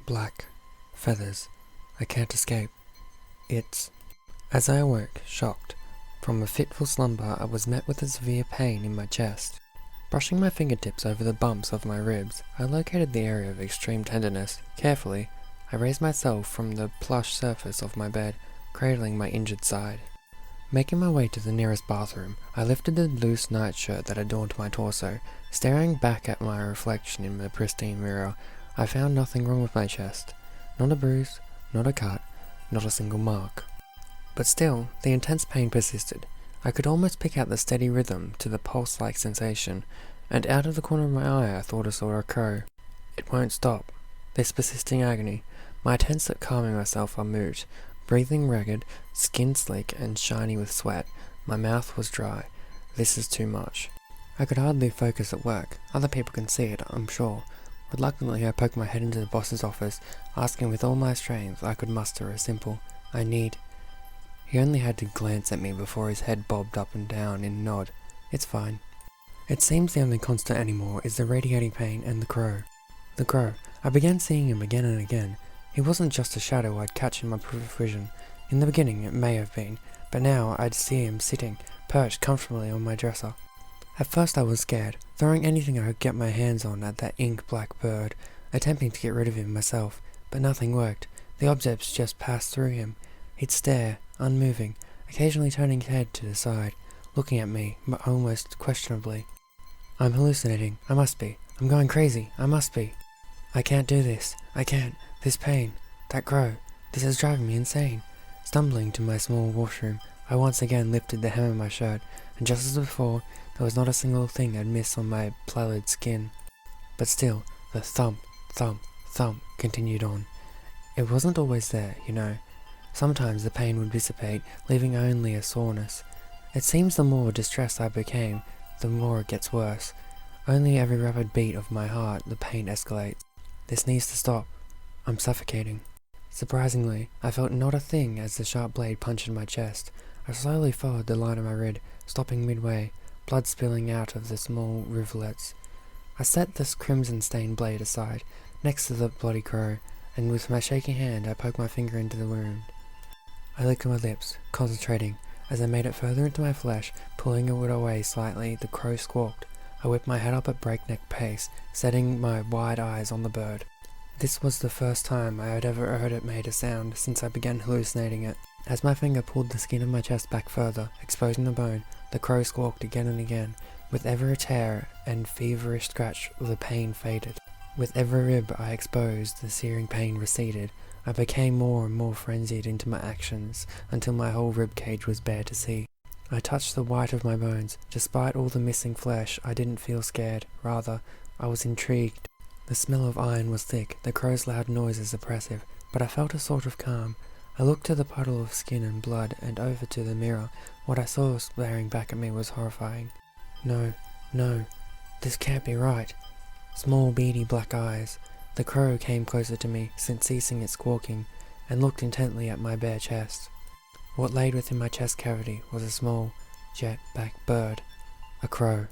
Black. Feathers. I can't escape. It's... As I awoke, shocked, from a fitful slumber I was met with a severe pain in my chest. Brushing my fingertips over the bumps of my ribs, I located the area of extreme tenderness. Carefully, I raised myself from the plush surface of my bed, cradling my injured side. Making my way to the nearest bathroom, I lifted the loose nightshirt that adorned my torso. Staring back at my reflection in the pristine mirror, I found nothing wrong with my chest. Not a bruise, not a cut, not a single mark. But still, the intense pain persisted. I could almost pick out the steady rhythm to the pulse-like sensation, and out of the corner of my eye I thought I saw a crow. It won't stop. This persisting agony. My attempts at calming myself are moot. Breathing ragged, skin sleek and shiny with sweat, my mouth was dry. This is too much. I could hardly focus at work. Other people can see it, I'm sure. Reluctantly I poked my head into the boss's office, asking with all my strength I could muster a simple, "I need..." He only had to glance at me before his head bobbed up and down in a nod. It's fine. It seems the only constant anymore is the radiating pain and the crow. The crow. I began seeing him again and again. He wasn't just a shadow I'd catch in my peripheral vision. In the beginning it may have been, but now I'd see him sitting, perched comfortably on my dresser. At first I was scared, throwing anything I could get my hands on at that ink-black bird, attempting to get rid of him myself, but nothing worked. The objects just passed through him. He'd stare, unmoving, occasionally turning his head to the side, looking at me, but almost questionably. I'm hallucinating. I must be. I'm going crazy. I must be. I can't do this. I can't. This pain. That crow. This is driving me insane. Stumbling to my small washroom, I once again lifted the hem of my shirt, and just as before, there was not a single thing I'd missed on my pallid skin. But still, the thump, thump, thump continued on. It wasn't always there, you know. Sometimes the pain would dissipate, leaving only a soreness. It seems the more distressed I became, the more it gets worse. Only every rapid beat of my heart, the pain escalates. This needs to stop. I'm suffocating. Surprisingly, I felt not a thing as the sharp blade punched in my chest. I slowly followed the line of my rib, stopping midway, blood spilling out of the small rivulets. I set this crimson-stained blade aside, next to the bloody crow, and with my shaking hand I poked my finger into the wound. I licked my lips, concentrating. As I made it further into my flesh, pulling it away slightly, the crow squawked. I whipped my head up at breakneck pace, setting my wide eyes on the bird. This was the first time I had ever heard it made a sound since I began hallucinating it. As my finger pulled the skin of my chest back further, exposing the bone, the crow squawked again and again. With every tear and feverish scratch, the pain faded. With every rib I exposed, the searing pain receded. I became more and more frenzied into my actions, until my whole rib cage was bare to see. I touched the white of my bones. Despite all the missing flesh, I didn't feel scared. Rather, I was intrigued. The smell of iron was thick, the crow's loud noises oppressive, but I felt a sort of calm. I looked to the puddle of skin and blood, and over to the mirror. What I saw staring back at me was horrifying. No, this can't be right. Small, beady black eyes. The crow came closer to me, since ceasing its squawking, and looked intently at my bare chest. What lay within my chest cavity was a small, jet-black bird. A crow.